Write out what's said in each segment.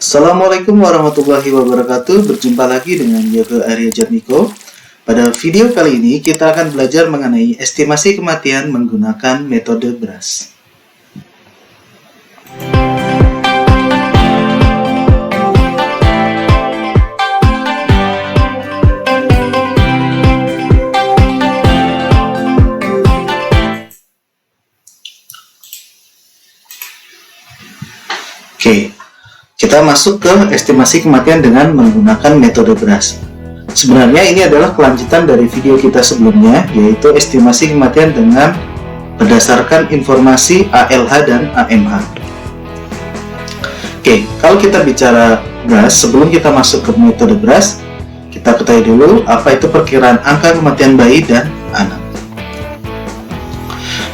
Assalamualaikum warahmatullahi wabarakatuh. Berjumpa lagi dengan Yoga Arya Jatmiko. Pada video kali ini kita akan belajar mengenai estimasi kematian menggunakan metode BRAS. Oke, kita masuk ke estimasi kematian dengan menggunakan metode BRAS. Sebenarnya ini adalah kelanjutan dari video kita sebelumnya, yaitu estimasi kematian dengan berdasarkan informasi ALH dan AMH. Oke, kalau kita bicara BRAS, sebelum kita masuk ke metode BRAS, kita ketahui dulu apa itu perkiraan angka kematian bayi dan anak.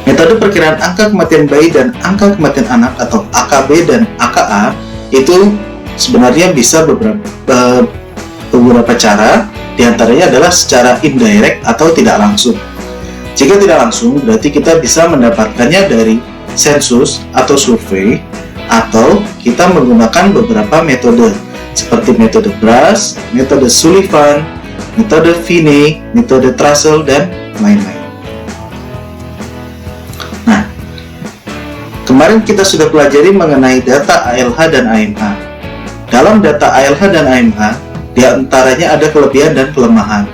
Metode perkiraan angka kematian bayi dan angka kematian anak atau AKB dan AKA itu sebenarnya bisa beberapa cara, diantaranya adalah secara indirect atau tidak langsung. Jika tidak langsung, berarti kita bisa mendapatkannya dari sensus atau survei, atau kita menggunakan beberapa metode seperti metode BRAS, metode Sullivan, metode Vinay, metode Trussell, dan lain-lain. Nah, kemarin kita sudah pelajari mengenai data ALH dan AMH. Dalam data ALH dan AMH, di antaranya ada kelebihan dan kelemahan.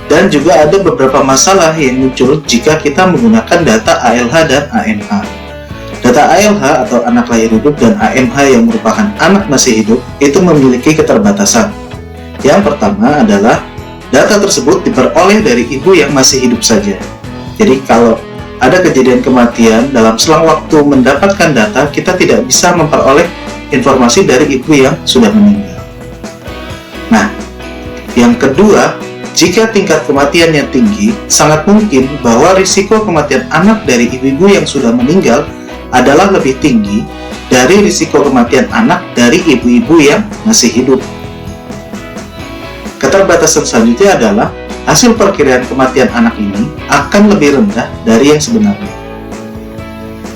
Dan juga ada beberapa masalah yang muncul jika kita menggunakan data ALH dan AMH. Data ALH atau anak lahir hidup dan AMH yang merupakan anak masih hidup itu memiliki keterbatasan. Yang pertama adalah data tersebut diperoleh dari ibu yang masih hidup saja. Jadi kalau ada kejadian kematian, dalam selang waktu mendapatkan data, kita tidak bisa memperoleh informasi dari ibu yang sudah meninggal. Nah, yang kedua, jika tingkat kematiannya tinggi, sangat mungkin bahwa risiko kematian anak dari ibu-ibu yang sudah meninggal adalah lebih tinggi dari risiko kematian anak dari ibu-ibu yang masih hidup. Keterbatasan selanjutnya adalah hasil perkiraan kematian anak ini akan lebih rendah dari yang sebenarnya.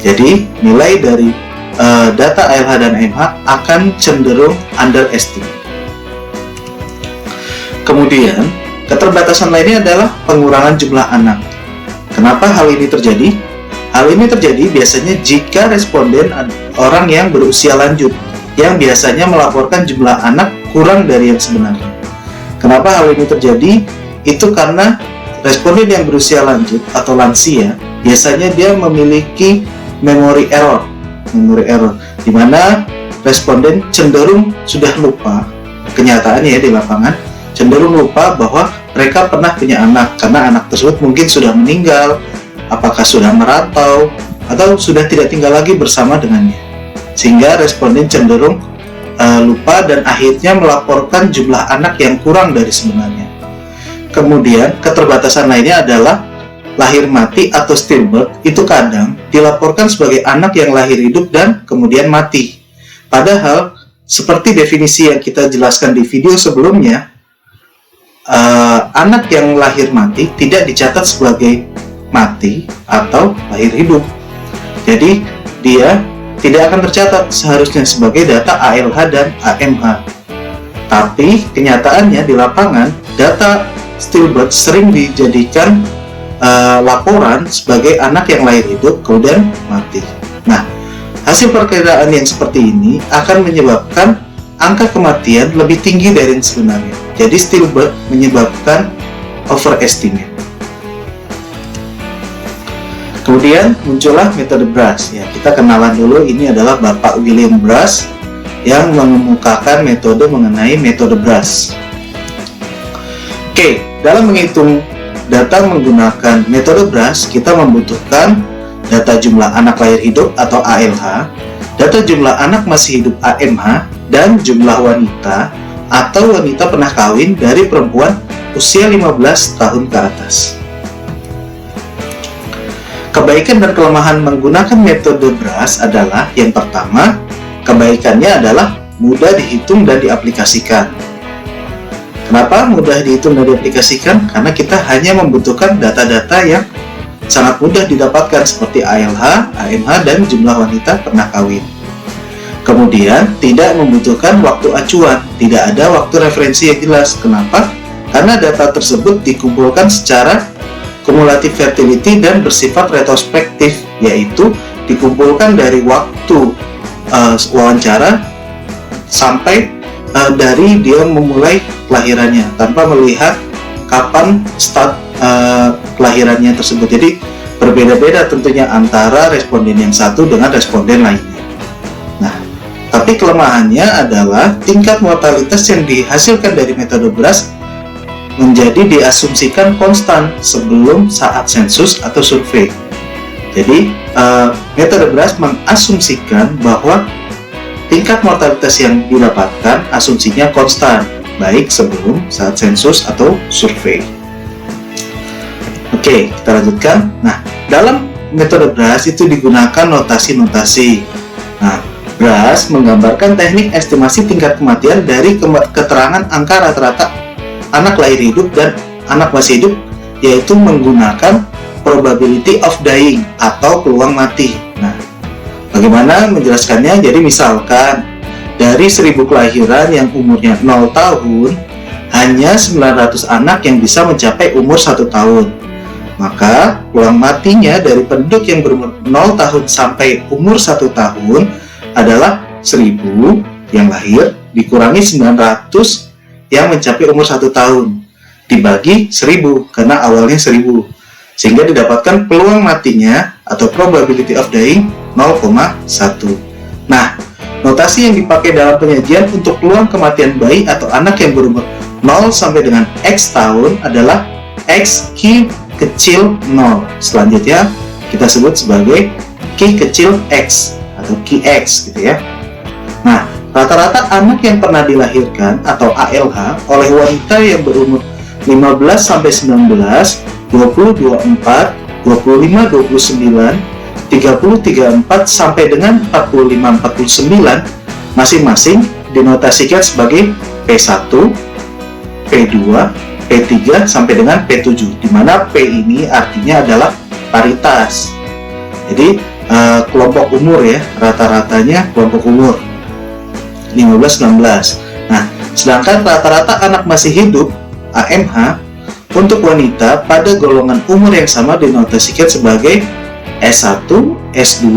Jadi, nilai dari data ALH dan AMH akan cenderung underestimate. Kemudian, keterbatasan lainnya adalah pengurangan jumlah anak. Kenapa hal ini terjadi? Hal ini terjadi biasanya jika responden orang yang berusia lanjut, yang biasanya melaporkan jumlah anak kurang dari yang sebenarnya. Kenapa hal ini terjadi? Itu karena responden yang berusia lanjut atau lansia biasanya dia memiliki memory error, di mana responden cenderung sudah lupa kenyataannya di lapangan, cenderung lupa bahwa mereka pernah punya anak karena anak tersebut mungkin sudah meninggal, apakah sudah merantau atau sudah tidak tinggal lagi bersama dengannya, sehingga responden cenderung lupa dan akhirnya melaporkan jumlah anak yang kurang dari sebenarnya. Kemudian, keterbatasan lainnya adalah lahir mati atau stillbirth itu kadang dilaporkan sebagai anak yang lahir hidup dan kemudian mati. Padahal, seperti definisi yang kita jelaskan di video sebelumnya, anak yang lahir mati tidak dicatat sebagai mati atau lahir hidup. Jadi, dia tidak akan tercatat seharusnya sebagai data ALH dan AMH. Tapi, kenyataannya di lapangan, data stillbirth sering dijadikan laporan sebagai anak yang lahir hidup kemudian mati. Nah, hasil perkiraan yang seperti ini akan menyebabkan angka kematian lebih tinggi dari yang sebenarnya. Jadi stillbirth menyebabkan overestimate. Kemudian muncullah metode BRAS. Ya, kita kenalan dulu, ini adalah Bapak William BRAS yang mengemukakan metode mengenai metode BRAS. Oke, dalam menghitung data menggunakan metode BRAS, kita membutuhkan data jumlah anak lahir hidup atau ALH, data jumlah anak masih hidup AMH, dan jumlah wanita atau wanita pernah kawin dari perempuan usia 15 tahun ke atas. Kebaikan dan kelemahan menggunakan metode BRAS adalah, yang pertama, kebaikannya adalah mudah dihitung dan diaplikasikan. Kenapa mudah dihitung dan diaplikasikan? Karena kita hanya membutuhkan data-data yang sangat mudah didapatkan seperti ALH, AMH, dan jumlah wanita pernah kawin. Kemudian, tidak membutuhkan waktu acuan, tidak ada waktu referensi yang jelas. Kenapa? Karena data tersebut dikumpulkan secara kumulatif fertility dan bersifat retrospektif, yaitu dikumpulkan dari waktu wawancara sampai dari dia memulai kelahirannya, tanpa melihat kapan start kelahirannya tersebut. Jadi berbeda-beda tentunya antara responden yang satu dengan responden lainnya. Nah, tapi kelemahannya adalah tingkat mortalitas yang dihasilkan dari metode BRAS menjadi diasumsikan konstan sebelum saat sensus atau survei. Jadi metode BRAS mengasumsikan bahwa tingkat mortalitas yang didapatkan asumsinya konstan, baik sebelum, saat sensus, atau survei. Oke, kita lanjutkan. Nah, dalam metode BRAS itu digunakan notasi-notasi. Nah, BRAS menggambarkan teknik estimasi tingkat kematian dari keterangan angka rata-rata anak lahir hidup dan anak masih hidup, yaitu menggunakan probability of dying atau peluang mati. Nah, bagaimana menjelaskannya? Jadi misalkan dari 1000 kelahiran yang umurnya 0 tahun, hanya 900 anak yang bisa mencapai umur 1 tahun. Maka peluang matinya dari penduduk yang berumur 0 tahun sampai umur 1 tahun adalah 1000 yang lahir dikurangi 900 yang mencapai umur 1 tahun dibagi 1000, karena awalnya 1000, sehingga didapatkan peluang matinya atau probability of dying 0,1. Nah, notasi yang dipakai dalam penyajian untuk peluang kematian bayi atau anak yang berumur 0 sampai dengan X tahun adalah X Q kecil 0. Selanjutnya kita sebut sebagai Q kecil X atau QX gitu ya. Nah, rata-rata anak yang pernah dilahirkan atau ALH oleh wanita yang berumur 15 sampai 19, 20 24, 25 29, 30 34 sampai dengan 45 49 masing-masing dinotasikan sebagai P1, P2, P3 sampai dengan P7, di mana P ini artinya adalah paritas. Jadi kelompok umur ya, rata-ratanya kelompok umur 15-19. Nah, sedangkan rata-rata anak masih hidup AMH untuk wanita pada golongan umur yang sama dinotasikan sebagai S1, S2,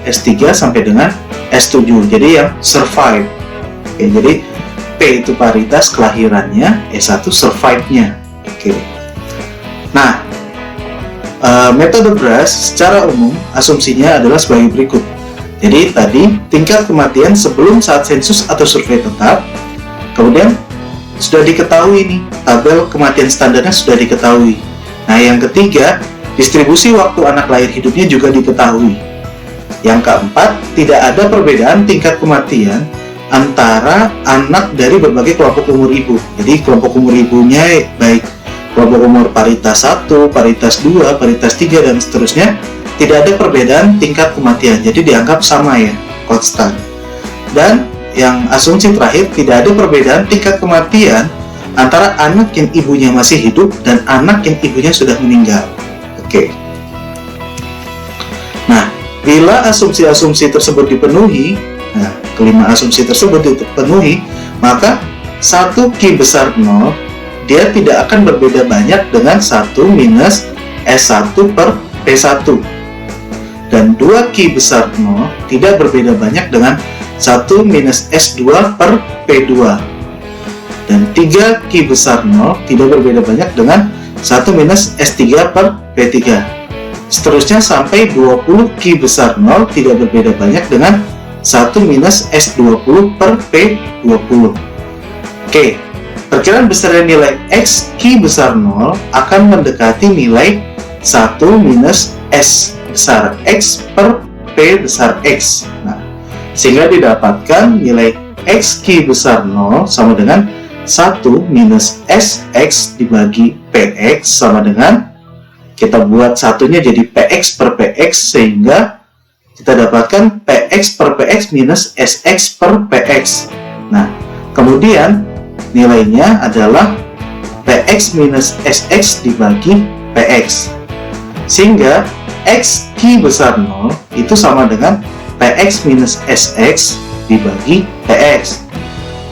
S3 sampai dengan S7. Jadi yang survive. Oke, jadi P itu paritas kelahirannya, S1 survive-nya. Oke. Nah, metode BRAS secara umum asumsinya adalah sebagai berikut. Jadi tadi tingkat kematian sebelum saat sensus atau survei tetap, kemudian sudah diketahui nih, tabel kematian standarnya sudah diketahui. Nah, yang ketiga, distribusi waktu anak lahir hidupnya juga diketahui. Yang keempat, tidak ada perbedaan tingkat kematian antara anak dari berbagai kelompok umur ibu. Jadi kelompok umur ibunya baik kelompok umur paritas 1, paritas 2, paritas 3 dan seterusnya, tidak ada perbedaan tingkat kematian, jadi dianggap sama ya, konstan. Dan yang asumsi terakhir, tidak ada perbedaan tingkat kematian antara anak yang ibunya masih hidup dan anak yang ibunya sudah meninggal. Oke. Nah, bila asumsi-asumsi tersebut dipenuhi, nah, kelima asumsi tersebut dipenuhi, maka 1 Q besar 0, dia tidak akan berbeda banyak dengan 1 minus S1 per P1. Dan 2 Q besar 0 tidak berbeda banyak dengan 1 minus S2 per P2. Dan 3 Q besar 0 tidak berbeda banyak dengan 1 minus S3 per P3. Seterusnya sampai 20 Q besar 0 tidak berbeda banyak dengan 1 minus S20 per P20. Oke, perkiraan besarnya nilai X Q besar 0 akan mendekati nilai 1 minus S besar X per P besar X. Nah, sehingga didapatkan nilai X Q besar 0 sama dengan 1 minus SX dibagi PX sama dengan, kita buat satunya jadi PX per PX, sehingga kita dapatkan PX per PX minus SX per PX. Nah, kemudian nilainya adalah PX minus SX dibagi PX, sehingga X Q besar 0 itu sama dengan PX minus SX dibagi PX.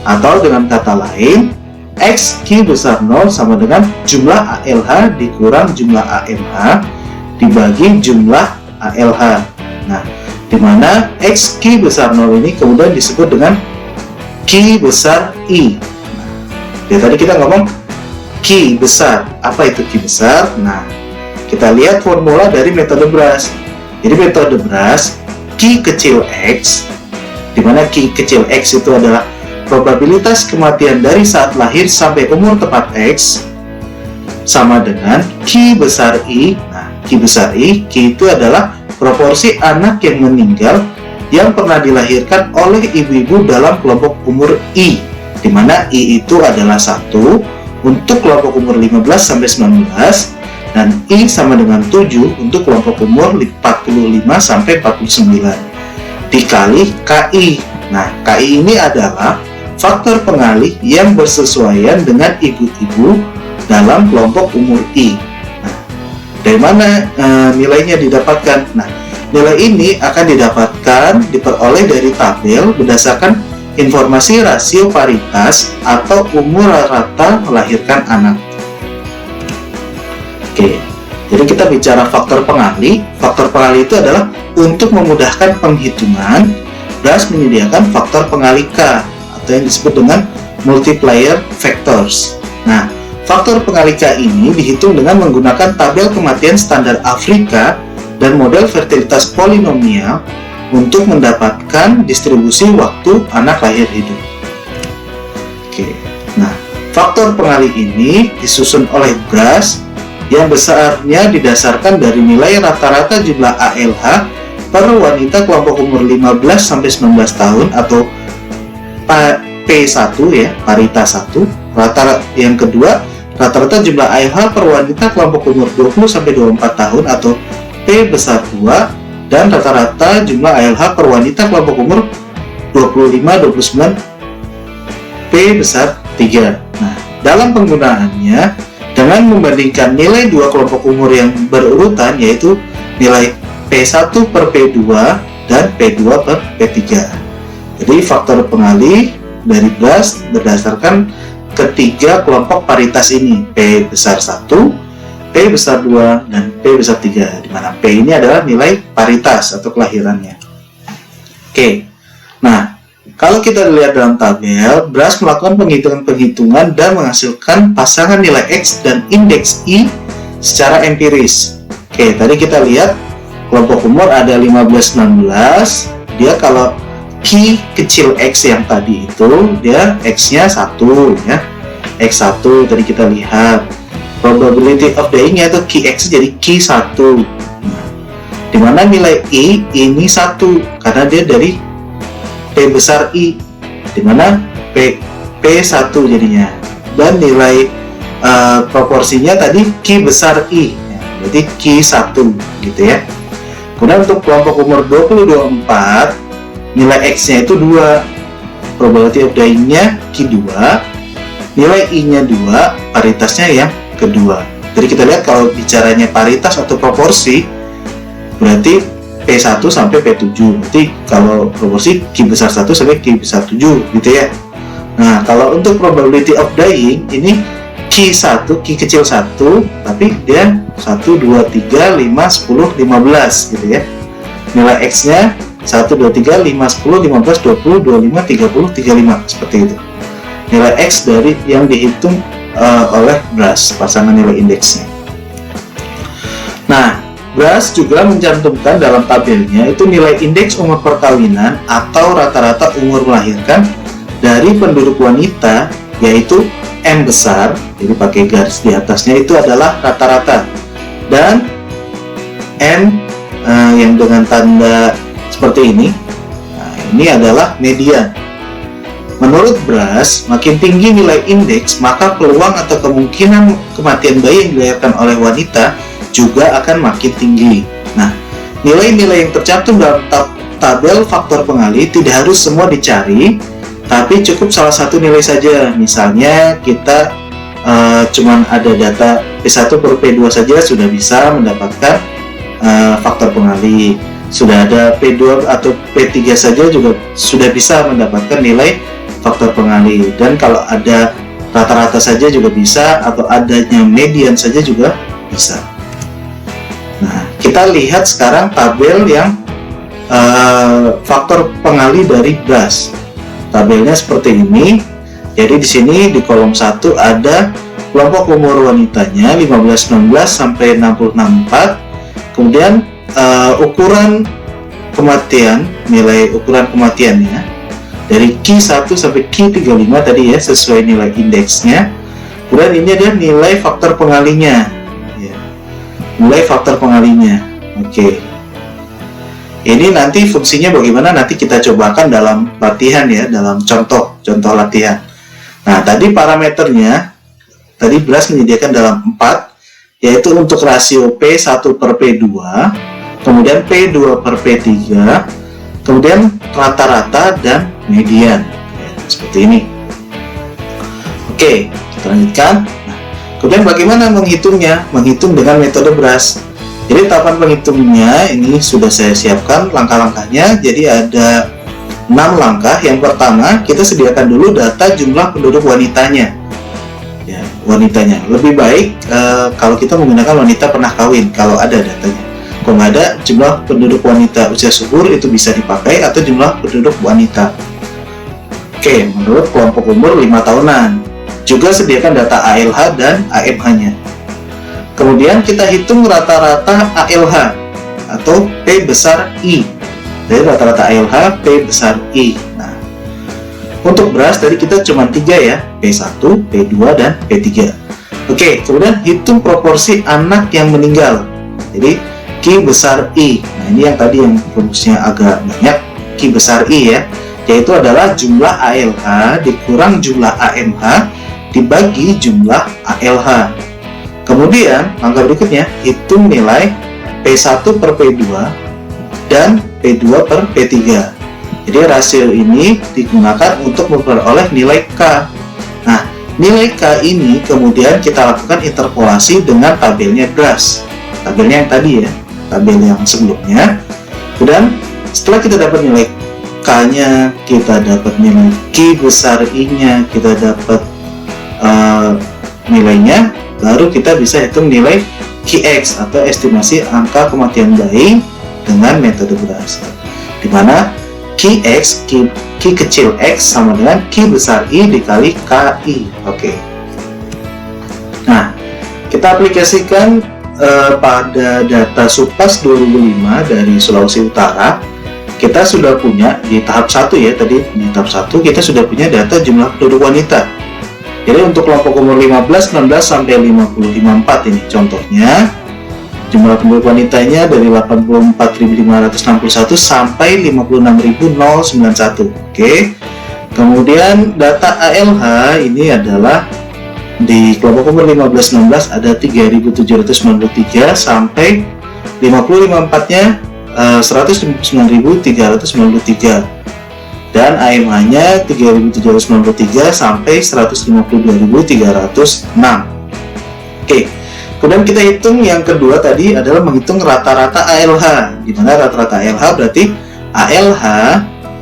Atau dengan kata lain, X Q besar 0 sama dengan jumlah ALH dikurang jumlah AMH dibagi jumlah ALH. Nah, di mana X Q besar 0 ini kemudian disebut dengan Q besar I. Nah, ya tadi kita ngomong Q besar. Apa itu Q besar? Nah, kita lihat formula dari metode BRAS. Jadi metode BRAS, Q kecil X, di mana Q kecil X itu adalah probabilitas kematian dari saat lahir sampai umur tepat X, sama dengan Q besar I. Nah, Q besar I, Q itu adalah proporsi anak yang meninggal yang pernah dilahirkan oleh ibu-ibu dalam kelompok umur I, di mana I itu adalah 1 untuk kelompok umur 15 sampai 19 dan I sama dengan 7 untuk kelompok umur 45 sampai 49 dikali KI. Nah, KI ini adalah faktor pengalih yang bersesuaian dengan ibu-ibu dalam kelompok umur I. Nah, dari mana nilainya didapatkan? Nah, nilai ini akan diperoleh dari tabel berdasarkan informasi rasio paritas atau umur rata melahirkan anak. Oke, jadi kita bicara faktor pengalih. Faktor pengalih itu adalah untuk memudahkan penghitungan, BRAS menyediakan faktor pengalih K atau yang disebut dengan multiplier factors. Nah, faktor pengalih K ini dihitung dengan menggunakan tabel kematian standar Afrika dan model fertilitas polinomial untuk mendapatkan distribusi waktu anak lahir hidup. Oke, nah faktor pengalih ini disusun oleh BRAS yang besarnya didasarkan dari nilai rata-rata jumlah ALH per wanita kelompok umur 15 sampai 19 tahun atau P1 ya, paritas 1. Yang kedua, rata-rata jumlah ALH per wanita kelompok umur 20 sampai 24 tahun atau P besar 2 dan rata-rata jumlah ALH per wanita kelompok umur 25-29 P besar 3. Nah, dalam penggunaannya dengan membandingkan nilai dua kelompok umur yang berurutan, yaitu nilai P1 per P2 dan P2 per P3. Jadi faktor pengalih dari BRAS berdasarkan ketiga kelompok paritas ini, P besar 1, P besar 2, dan P besar 3, di mana P ini adalah nilai paritas atau kelahirannya. Oke, nah kalau kita lihat dalam tabel, BRAS melakukan penghitungan dan menghasilkan pasangan nilai X dan indeks I secara empiris. Oke, tadi kita lihat kelompok umur ada 15-19, dia kalau Q kecil X yang tadi itu, dia X-nya 1 ya, X1 tadi kita lihat. Probability of dying-nya itu QX jadi Q1. Nah, dimana nilai I ini 1 karena dia dari P besar I, dimana P1 jadinya, dan nilai proporsinya tadi Q besar I ya, berarti Q1 gitu ya. Kemudian untuk kelompok umur 20-24 nilai X nya itu 2, probability of dying nya Q2, nilai I nya 2, paritasnya yang kedua. Jadi kita lihat kalau bicaranya paritas atau proporsi berarti P1 sampai P7, berarti kalau proporsi Q besar 1 sampai Q besar 7 gitu ya. Nah, kalau untuk probability of dying ini Q1, Q kecil 1, tapi dia 1, 2, 3, 5, 10, 15 gitu ya. Nilai X nya 1, 2, 3, 5, 10, 15, 20, 25, 30, 35 seperti itu. Nilai X dari yang dihitung oleh BRAS, pasangan nilai indeksnya. Nah, BRAS juga mencantumkan dalam tabelnya itu nilai indeks umur perkawinan atau rata-rata umur melahirkan dari penduduk wanita, yaitu M besar, jadi pakai garis di atasnya itu adalah rata-rata, dan M yang dengan tanda seperti ini, nah, ini adalah median. Menurut BRAS, makin tinggi nilai indeks, maka peluang atau kemungkinan kematian bayi yang dilahirkan oleh wanita juga akan makin tinggi. Nah, nilai-nilai yang tercantum dalam tabel faktor pengalih tidak harus semua dicari, tapi cukup salah satu nilai saja. Misalnya kita cuman ada data P1 per P2 saja sudah bisa mendapatkan faktor pengalih. sudah ada P2 atau P3 saja juga sudah bisa mendapatkan nilai faktor pengali. Dan kalau ada rata-rata saja juga bisa, atau adanya median saja juga bisa. Nah, kita lihat sekarang tabel yang faktor pengali dari BRAS. Tabelnya seperti ini. Jadi di sini di kolom 1 ada kelompok umur wanitanya 15-19 sampai 66-64. Kemudian ukuran kematian, nilai ukuran kematiannya dari Q1 sampai Q35 tadi ya, sesuai nilai indeksnya. Kemudian ini ada nilai faktor pengalinya ya. Nilai faktor pengalinya. Oke. Ini nanti fungsinya bagaimana nanti kita cobakan dalam latihan ya, dalam contoh latihan. Nah, tadi parameternya tadi BRAS menyediakan dalam 4, yaitu untuk rasio P1 per P2, kemudian P2 per P3, kemudian rata-rata dan median ya, seperti ini. Oke, kita lanjutkan. Nah, kemudian bagaimana menghitungnya? Menghitung dengan metode BRAS. Jadi tahapan penghitungnya ini sudah saya siapkan langkah-langkahnya. Jadi ada 6 langkah. Yang pertama, kita sediakan dulu data jumlah penduduk wanitanya ya, wanitanya. Lebih baik kalau kita menggunakan wanita pernah kawin kalau ada datanya. Kalau nggak ada, jumlah penduduk wanita usia subur itu bisa dipakai, atau jumlah penduduk wanita. Oke, menurut kelompok umur 5 tahunan. Juga sediakan data ALH dan AMH-nya. Kemudian kita hitung rata-rata ALH atau P besar I. Jadi rata-rata ALH P besar I. Nah, untuk BRAS tadi kita cuma 3 ya, P1, P2, dan P3. Oke, kemudian hitung proporsi anak yang meninggal. Jadi Q besar I. Nah, ini yang tadi yang rumusnya agak banyak, Q besar I ya, yaitu adalah jumlah ALH dikurang jumlah AMH dibagi jumlah ALH. Kemudian langkah berikutnya, hitung nilai P1 per P2 dan P2 per P3. Jadi rasio ini digunakan untuk memperoleh nilai K. Nah, nilai K ini kemudian kita lakukan interpolasi dengan tabelnya BRAS. Tabelnya yang tadi ya, tabel yang sebelumnya. Dan setelah kita dapat nilai K-nya, kita dapat nilai Q besar I-nya, kita dapat nilainya, baru kita bisa hitung nilai Qx atau estimasi angka kematian bayi dengan metode BRAS, di mana Qx, Q kecil x sama dengan Q besar I dikali KI. Oke. Nah, kita aplikasikan pada data Supas 2005 dari Sulawesi Utara. Kita sudah punya di tahap 1 ya, tadi di tahap 1 kita sudah punya data jumlah penduduk wanita. Jadi untuk kelompok umur 15, 16 sampai 55-4 ini contohnya, jumlah penduduk wanitanya dari 84.561 sampai 56.091. Oke. Kemudian data ALH ini adalah di kelompok umur 15-16 ada 3.793 sampai 55-4-nya 159.393. Dan AMH-nya 3.793 sampai 152.306. Oke. Kemudian kita hitung yang kedua tadi adalah menghitung rata-rata ALH, di mana rata-rata ALH berarti ALH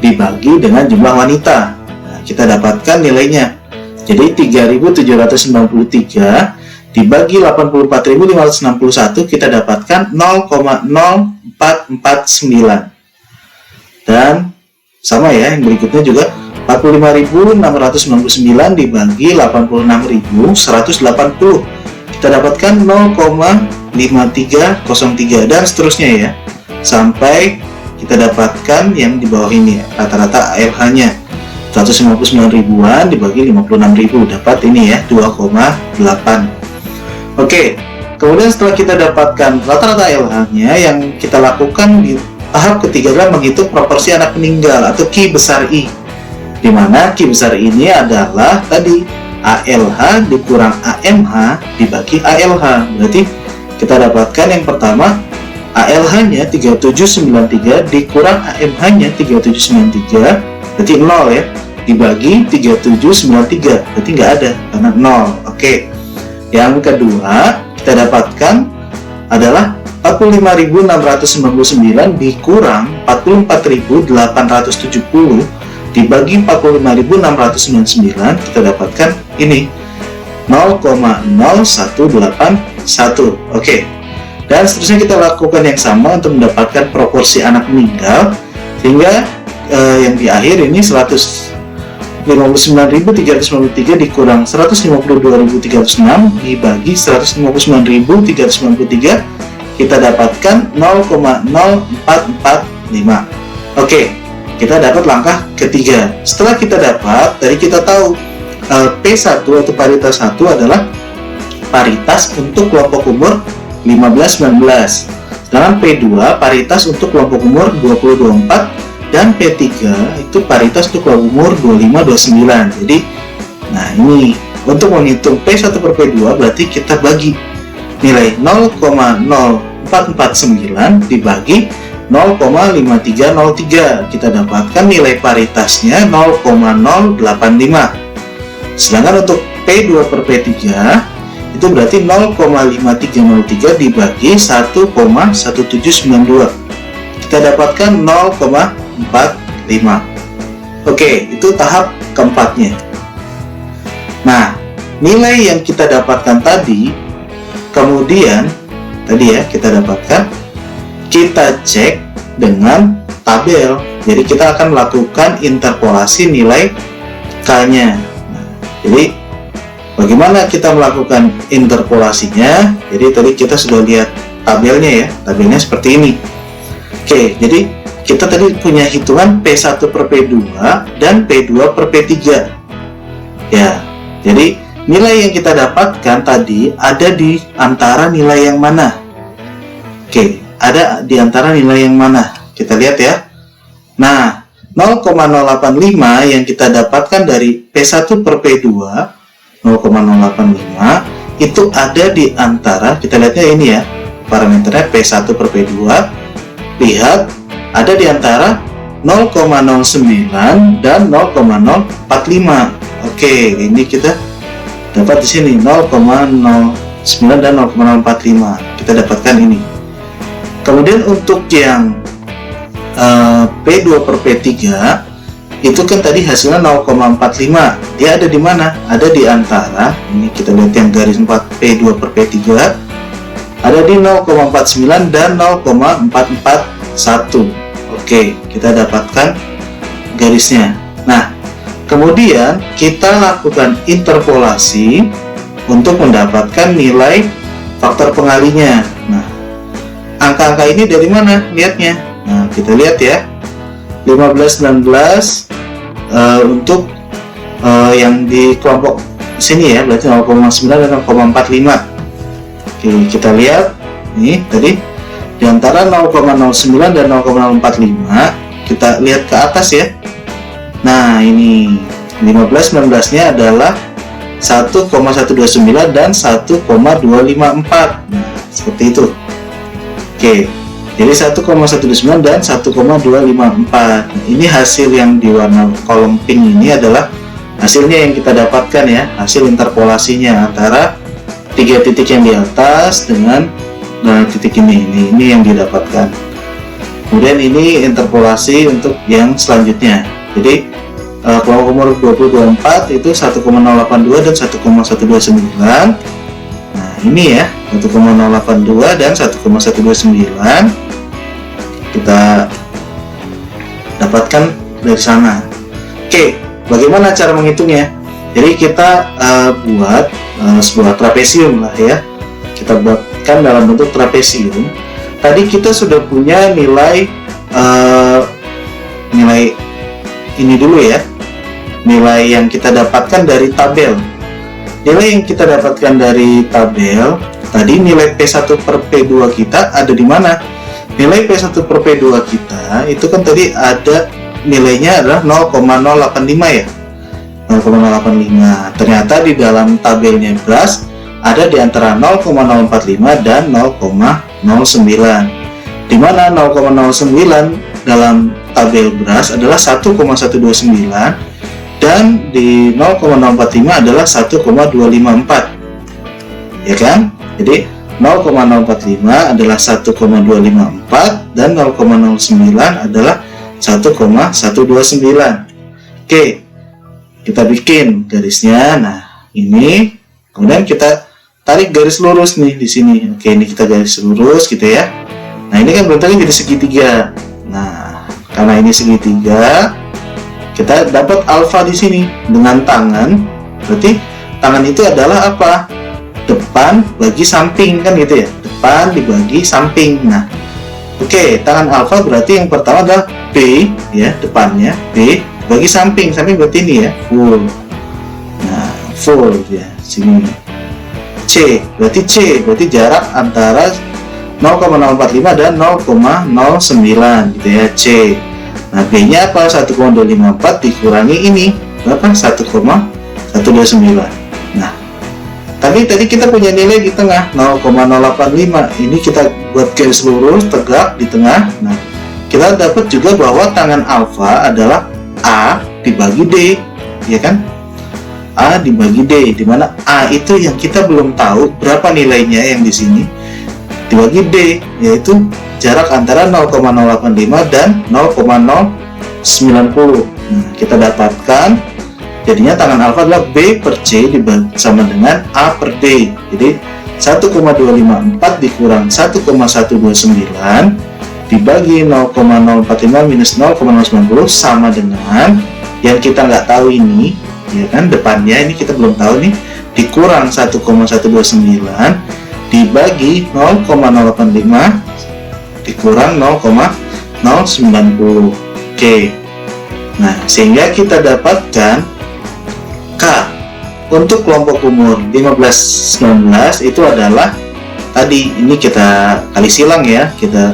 dibagi dengan jumlah wanita. Nah, kita dapatkan nilainya. Jadi 3.793 dibagi 84.561 kita dapatkan 0,0449. Dan sama ya, yang berikutnya juga 45.699 dibagi 86.180. Kita dapatkan 0,5303 dan seterusnya ya. Sampai kita dapatkan yang di bawah ini ya, rata-rata ALH-nya 159 ribuan dibagi 56.000, dapat ini ya 2,8. Oke. Kemudian setelah kita dapatkan rata-rata ALH-nya, yang kita lakukan di tahap ketiga adalah menghitung proporsi anak meninggal atau Q besar I, di mana Q besar ini adalah tadi ALH dikurang AMH dibagi ALH. Berarti kita dapatkan yang pertama ALH-nya 3793 dikurang AMH-nya 3793, berarti 0 ya, dibagi 3793, berarti nggak ada karena 0. Oke. Yang kedua kita dapatkan adalah 45.699 dikurang 44.870 dibagi 45.699, kita dapatkan ini 0,0181. Oke. Dan seterusnya kita lakukan yang sama untuk mendapatkan proporsi anak meninggal, sehingga yang di akhir ini 159.393 dikurang 152.306 dibagi 159.393, kita dapatkan 0,0445. Oke, kita dapat langkah ketiga. Setelah kita dapat, tadi kita tahu P1 atau paritas 1 adalah paritas untuk kelompok umur 15-19, sedangkan P2 paritas untuk kelompok umur 20-24, dan P3 itu paritas untuk kelompok umur 25-29. Jadi, nah ini untuk menghitung P1 per P2 berarti kita bagi nilai 0,0449 dibagi 0,5303, kita dapatkan nilai paritasnya 0,085. Sedangkan untuk P2 per P3 itu berarti 0,5303 dibagi 1,1792, kita dapatkan 0,45. Oke, itu tahap keempatnya. Nah, nilai yang kita dapatkan tadi, kemudian tadi ya kita dapatkan, kita cek dengan tabel. Jadi kita akan melakukan interpolasi nilai K-nya. Nah, jadi bagaimana kita melakukan interpolasinya? Jadi tadi kita sudah lihat tabelnya ya. Tabelnya seperti ini. Oke, jadi kita tadi punya hitungan P1 per P2 dan P2 per P3. Ya, jadi nilai yang kita dapatkan tadi ada di antara nilai yang mana? Oke, ada di antara nilai yang mana? Kita lihat ya. Nah, 0,085 yang kita dapatkan dari P1 per P2, 0,085 itu ada di antara, kita lihatnya ini ya, parameternya P1 per P2, lihat ada di antara 0,09 dan 0,045. Oke, ini kita dapat di sini 0,09 dan 0,045. Kita dapatkan ini. Kemudian untuk yang P2 per P3 itu kan tadi hasilnya 0,45. Dia ada di mana? Ada di antara, ini kita lihat yang garis 4 P2 per P3 ada di 0,49 dan 0,441. Oke, kita dapatkan garisnya. Nah, kemudian kita lakukan interpolasi untuk mendapatkan nilai faktor pengalinya. Nah, angka-angka ini dari mana lihatnya? Nah, kita lihat ya, 15-19 untuk yang di kelompok sini ya, berarti 0,9 dan 0,45. Oke, kita lihat ini tadi di antara 0,09 dan 0,045, kita lihat ke atas ya. Nah, ini 15-19-nya adalah 1,129 dan 1,254. Nah, seperti itu. Oke, jadi 1,129 dan 1,254. Nah, ini hasil yang di warna kolom pink ini adalah hasilnya yang kita dapatkan ya, hasil interpolasinya antara tiga titik yang di atas dengan titik ini yang didapatkan. Kemudian ini interpolasi untuk yang selanjutnya. Jadi kelompok umur 20-24 itu 1,082 dan 1,129. Nah, ini ya, 1,082 dan 1,129 kita dapatkan dari sana. Oke, bagaimana cara menghitungnya? Jadi kita buat sebuah trapesium lah ya. Kita buatkan dalam bentuk trapesium. Tadi kita sudah punya nilai nilai ini dulu ya. Nilai yang kita dapatkan dari tabel. Nilai yang kita dapatkan dari tabel tadi, nilai P1 per P2 kita ada di mana? Nilai P1 per P2 kita itu kan tadi ada nilainya adalah 0,085 ya. 0,085. Ternyata di dalam tabelnya BRAS ada di antara 0,045 dan 0,09. Di mana 0,09 dalam tabel BRAS adalah 1,129 dan di 0,045 adalah 1,254. Ya kan? Jadi 0,045 adalah 1,254 dan 0,09 adalah 1,129. Oke, kita bikin garisnya. Nah, ini kemudian kita tarik garis lurus nih di sini. Oke, ini kita garis lurus gitu ya. Nah, ini kan bentuknya jadi segitiga. Nah, karena ini segitiga, kita dapat alfa di sini dengan tangan. Berarti tangan itu adalah apa? Depan bagi samping, kan gitu ya. Depan dibagi samping. Nah, oke, tangan alfa berarti yang pertama adalah B ya, depannya B bagi samping. Samping berarti ini ya, full. Nah, full ya, sini. C berarti jarak antara 0,045 dan 0,09 gitu ya, C. Nah, B nya apa? 1,254 dikurangi ini berapa? 1,129. Nah, tadi kita punya nilai di tengah 0,085. Ini kita buat garis lurus tegak di tengah. Nah, kita dapat juga bahwa tangan alfa adalah A dibagi D, ya kan? A dibagi D, di mana A itu yang kita belum tahu berapa nilainya yang di sini, dibagi D, yaitu jarak antara 0,085 dan 0,090. Nah, kita dapatkan jadinya tangan alfa adalah B per C sama dengan A per D. Jadi 1,254 dikurang 1,129 dibagi 0,045 minus 0,090 sama dengan yang kita nggak tahu ini, ya kan, depannya ini kita belum tahu nih, dikurang 1,129 dibagi 0,085 dikurang 0,090. Oke. Nah, sehingga kita dapatkan K untuk kelompok umur 15-19 itu adalah tadi, ini kita kali silang ya, kita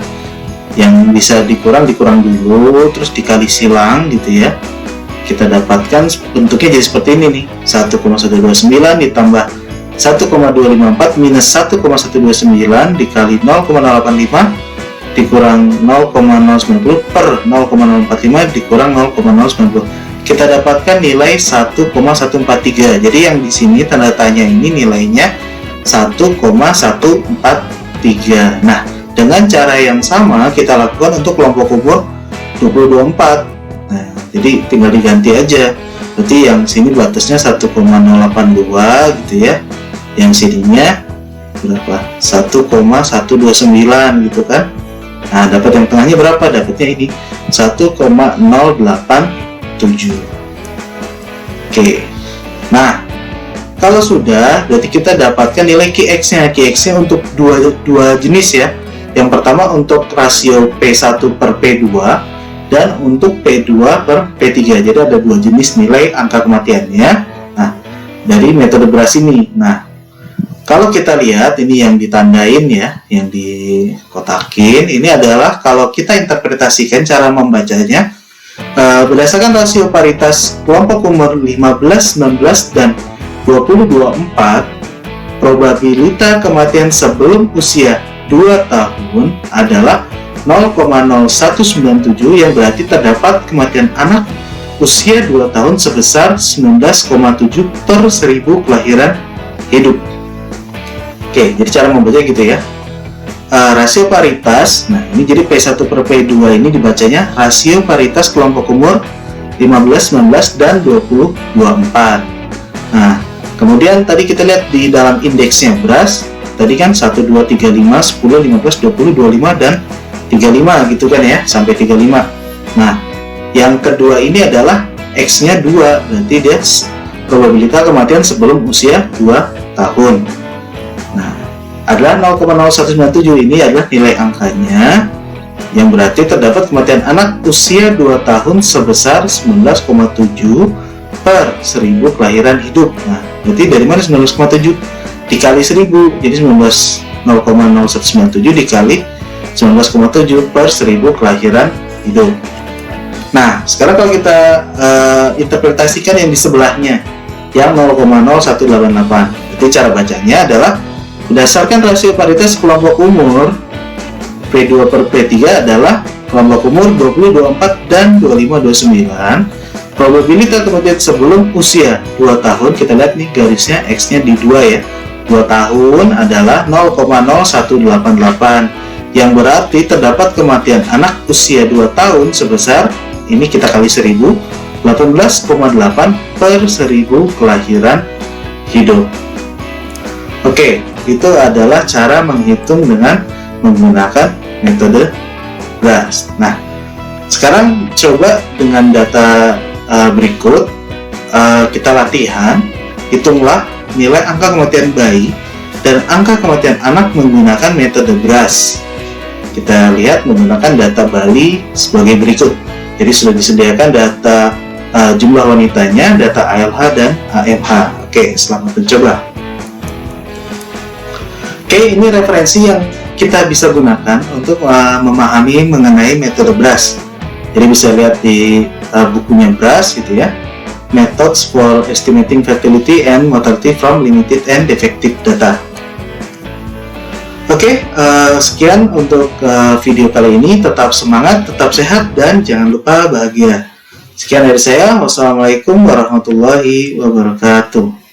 yang bisa dikurang dulu, terus dikali silang gitu ya. Kita dapatkan bentuknya jadi seperti ini nih, 1,129 ditambah 1,254 minus 1,129 dikali 0,085 dikurang 0,090 per 0,045 dikurang 0,090. Kita dapatkan nilai 1,143. Jadi yang di sini tanda tanya ini nilainya 1,143. Nah, dengan cara yang sama kita lakukan untuk kelompok umur 20-24. Nah, jadi tinggal diganti aja. Berarti yang sini batasnya 1,082 gitu ya. Yang sininya berapa? 1,129 gitu kan. Nah, dapat yang tengahnya berapa? Dapatnya ini 1,087. Oke. Nah, kalau sudah, berarti kita dapatkan nilai Qx-nya. Qx-nya untuk dua jenis ya. Yang pertama untuk rasio P1 per P2 dan untuk P2 per P3. Jadi ada dua jenis nilai angka kematiannya. Nah, dari metode beras ini. Nah, kalau kita lihat ini yang ditandain ya, yang dikotakin, ini adalah kalau kita interpretasikan cara membacanya berdasarkan rasio paritas kelompok umur 15, 19, dan 20-24, probabilitas kematian sebelum usia 2 tahun adalah 0,0197, yang berarti terdapat kematian anak usia 2 tahun sebesar 19,7 per 1000 kelahiran hidup. Oke, jadi cara membaca gitu ya. Rasio paritas, nah ini jadi P1 per P2 ini dibacanya rasio paritas kelompok umur 15, 19, dan 20-24. Nah, kemudian tadi kita lihat di dalam indeksnya beras, tadi kan 1, 2, 3, 5, 10, 15, 20, 25, dan 35 gitu kan ya, sampai 35. Nah, yang kedua ini adalah X-nya 2, berarti dia probabilitas kematian sebelum usia 2 tahun. Nah, adalah 0,0197, ini adalah nilai angkanya, yang berarti terdapat kematian anak usia 2 tahun sebesar 19,7 per 1000 kelahiran hidup. Nah, berarti dari mana 19,7? Dikali 1000, jadi 0,0197 dikali 19,7 per 1000 kelahiran hidup. Nah, sekarang kalau kita interpretasikan yang di sebelahnya, yang 0,0188, jadi cara bacanya adalah berdasarkan rasio paritas kelompok umur P2 per P3 adalah kelompok umur 20-24 dan 25-29. Probabilitas kematian sebelum usia 2 tahun, kita lihat nih garisnya X-nya di 2 ya. 2 tahun adalah 0,0188, yang berarti terdapat kematian anak usia 2 tahun sebesar, ini kita kali 1000, 18,8 per 1000 kelahiran hidup. Oke, itu adalah cara menghitung dengan menggunakan metode BRAS. Nah, sekarang coba dengan data berikut, kita latihan. Hitunglah nilai angka kematian bayi dan angka kematian anak menggunakan metode BRAS. Kita lihat menggunakan data Bali sebagai berikut. Jadi sudah disediakan data jumlah wanitanya, data ALH dan AMH. Oke, selamat mencoba. Oke, ini referensi yang kita bisa gunakan untuk memahami mengenai metode BRAS. Jadi bisa lihat di bukunya BRAS gitu ya, Methods for Estimating Fertility and Mortality from Limited and Defective Data. Oke, sekian untuk video kali ini. Tetap semangat, tetap sehat, dan jangan lupa bahagia. Sekian dari saya. Wassalamualaikum warahmatullahi wabarakatuh.